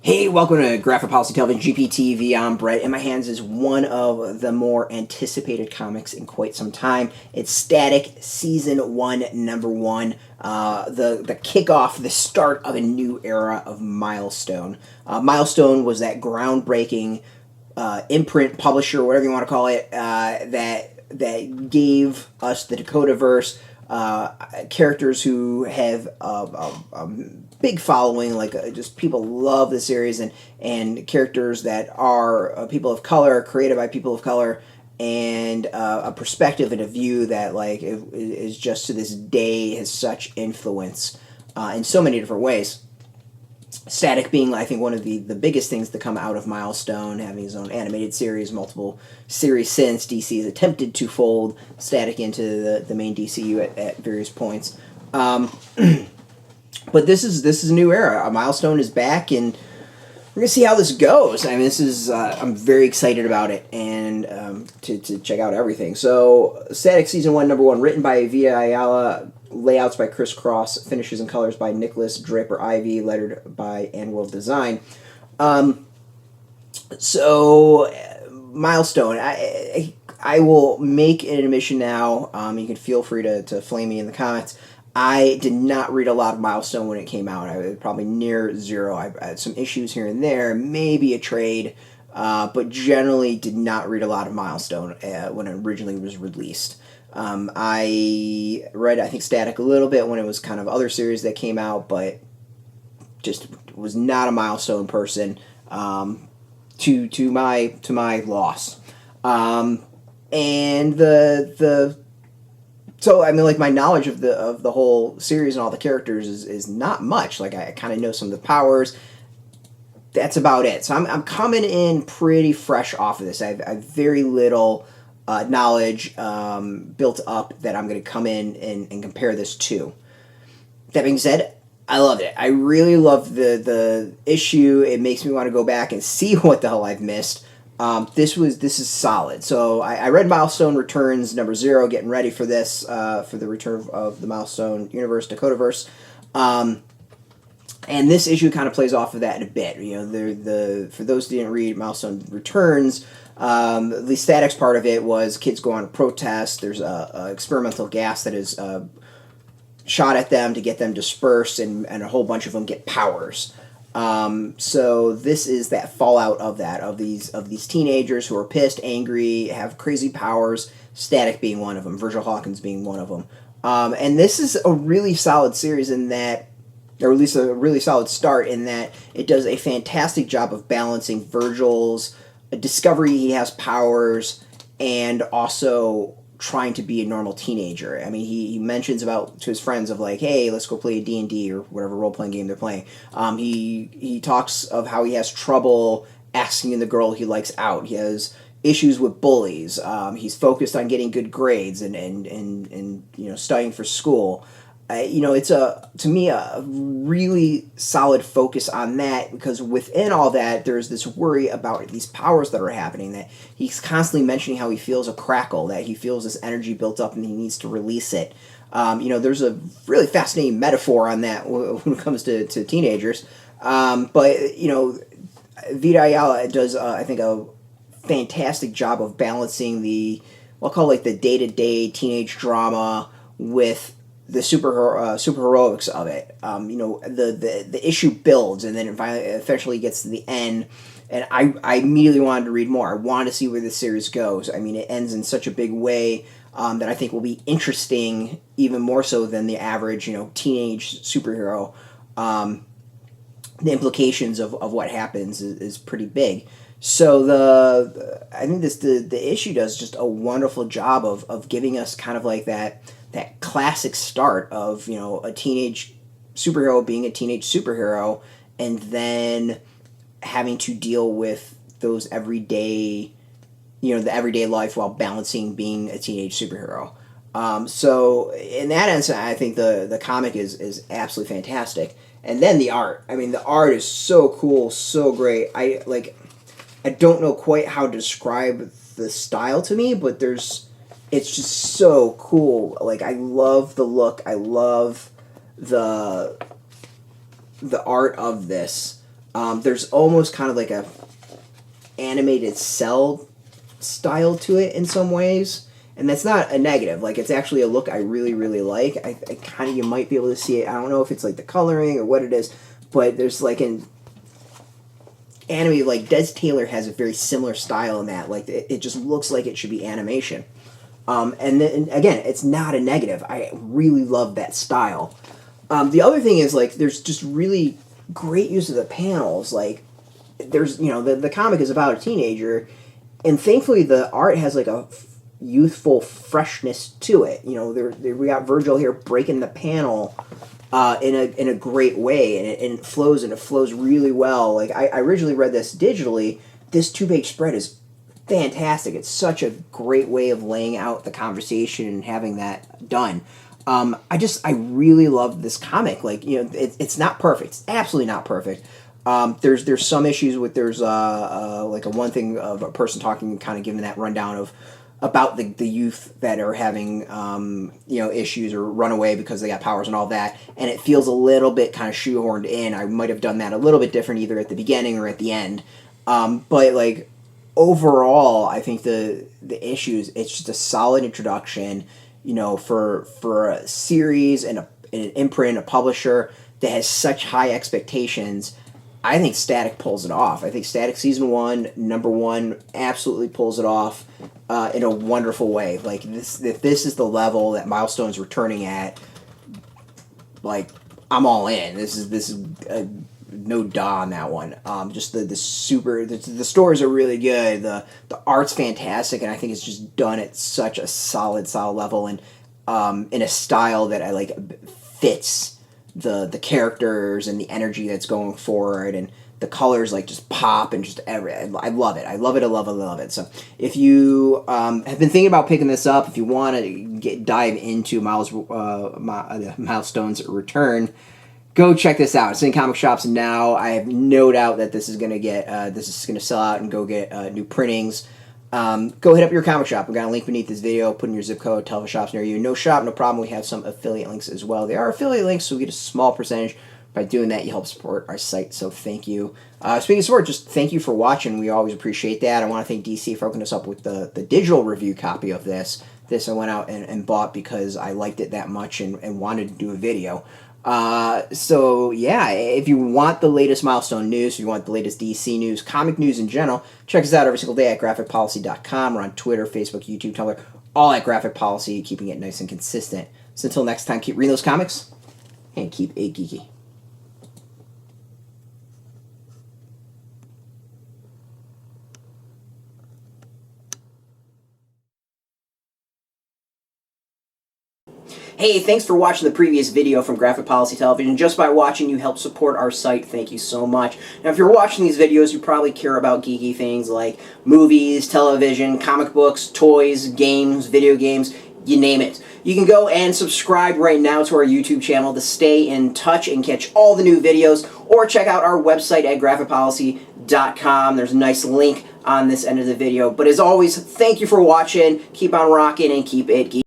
Hey, welcome to Graphic Policy Television, GPTV. I'm Brett. In my hands is one of the more anticipated comics in quite some time. It's Static Season 1, Number 1. The kickoff, the start of a new era of Milestone. Milestone was that groundbreaking imprint, publisher, whatever you want to call it, that gave us the Dakotaverse, characters who have a big following, like just people love the series, and characters that are people of color, created by people of color, and a perspective and a view that is just to this day has such influence in so many different ways. Static being, I think, one of the biggest things to come out of Milestone, having his own animated series, multiple series since DC has attempted to fold Static into the main DCU at various points. But this is a new era. Milestone is back, and we're gonna see how this goes. I mean, this is I'm very excited about it, and to check out everything. So, Static Season 1, Number 1, written by Vita, Ayala, layouts by Chriscross, finishes and colors by Nikolas, Draper-Ivey, lettered by Andworld Design. Milestone. I will make an admission now. You can feel free to flame me in the comments. I did not read a lot of Milestone when it came out. I was probably near zero. I had some issues here and there, maybe a trade, but generally did not read a lot of Milestone when it originally was released. I read, I think, Static a little bit when it was kind of other series that came out, but just was not a Milestone person, to my loss. So I mean, like, my knowledge of the whole series and all the characters is not much. Like, I kind of know some of the powers. That's about it. So I'm coming in pretty fresh off of this. I have very little knowledge built up that I'm going to come in and compare this to. That being said, I loved it. I really loved the issue. It makes me want to go back and see what the hell I've missed. This is solid. So I read Milestone Returns number 0, getting ready for this, for the return of the Milestone universe, Dakotaverse. And this issue kind of plays off of that in a bit. You know, for those who didn't read Milestone Returns, the Static's part of it was kids go on a protest. There's a experimental gas that is shot at them to get them dispersed, and a whole bunch of them get powers. So this is that fallout of that, of these teenagers who are pissed, angry, have crazy powers, Static being one of them, Virgil Hawkins being one of them. And this is a really solid series in that, or at least a really solid start in that it does a fantastic job of balancing Virgil's discovery he has powers and also trying to be a normal teenager. I mean, he mentions about to his friends of like, hey, let's go play a D&D or whatever role-playing game they're playing. He talks of how he has trouble asking the girl he likes out. He has issues with bullies. He's focused on getting good grades and you know, studying for school. You know, it's to me a really solid focus on that, because within all that there's this worry about these powers that are happening, that he's constantly mentioning how he feels a crackle, that he feels this energy built up and he needs to release it. You know, there's a really fascinating metaphor on that when it comes to teenagers. But, you know, Vita Ayala does, I think, a fantastic job of balancing I'll call it like the day-to-day teenage drama with the superheroics of it. You know, the issue builds, and then it eventually gets to the end, and I immediately wanted to read more. I wanted to see where this series goes. I mean, it ends in such a big way that I think will be interesting, even more so than the average, you know, teenage superhero. The implications of what happens is pretty big. So I think the issue does just a wonderful job of giving us kind of like that classic start of, you know, a teenage superhero being a teenage superhero, and then having to deal with those everyday, you know, the everyday life while balancing being a teenage superhero. So in that sense, I think the comic is absolutely fantastic. And then the art. I mean, the art is so cool, so great. I don't know quite how to describe the style to me, but it's just so cool. Like, I love the look. I love the art of this. There's almost kind of like a animated cell style to it in some ways, and that's not a negative. Like, it's actually a look I really, really like. I kind of, you might be able to see it. I don't know if it's like the coloring or what it is, but there's like an anime, like Des Taylor has a very similar style in that. Like, it just looks like it should be animation. And then, again, it's not a negative. I really love that style. The other thing is, like, there's just really great use of the panels. Like, there's, you know, the comic is about a teenager, and thankfully the art has, like, a youthful freshness to it. You know, we got Virgil here breaking the panel in a great way, and it flows really well. Like, I originally read this digitally. This 2-page spread is fantastic. It's such a great way of laying out the conversation and having that done. I really love this comic. Like, you know, it's not perfect. It's absolutely not perfect. There's some issues with, there's like a one thing of a person talking, kind of giving that rundown of about the youth that are having you know, issues or run away because they got powers and all that, and it feels a little bit kind of shoehorned in. I might have done that a little bit different either at the beginning or at the end, but like overall, I think the issues, it's just a solid introduction, you know, for a series and an imprint, a publisher that has such high expectations. I think Static pulls it off. I think Static Season 1, number 1, absolutely pulls it off in a wonderful way. Like, if this is the level that Milestone's returning at, like, I'm all in. This is no duh on that one. Just the stories are really good. The art's fantastic, and I think it's just done at such a solid level, and in a style that I like fits the characters and the energy that's going forward, and the colors like just pop, and just I love it. I love it. So if you have been thinking about picking this up, if you want to dive into Milestone's return, go check this out. It's in comic shops now. I have no doubt that this is going to sell out and go get new printings. Go hit up your comic shop. We've got a link beneath this video. Put in your zip code, tell the shops near you. No shop, no problem. We have some affiliate links as well. They are affiliate links, so we get a small percentage. By doing that, you help support our site, so thank you. Speaking of support, just thank you for watching. We always appreciate that. I want to thank DC for hooking us up with the digital review copy of this. This I went out and bought because I liked it that much and wanted to do a video. So yeah, if you want the latest Milestone news, if you want the latest DC news, comic news in general, check us out every single day at graphicpolicy.com. We're on Twitter, Facebook, YouTube, Tumblr, all at Graphic Policy, keeping it nice and consistent. So until next time, keep reading those comics and keep it geeky. Hey, thanks for watching the previous video from Graphic Policy Television. Just by watching, you help support our site. Thank you so much. Now, if you're watching these videos, you probably care about geeky things like movies, television, comic books, toys, games, video games, you name it. You can go and subscribe right now to our YouTube channel to stay in touch and catch all the new videos, or check out our website at graphicpolicy.com. There's a nice link on this end of the video. But as always, thank you for watching. Keep on rocking and keep it geeky.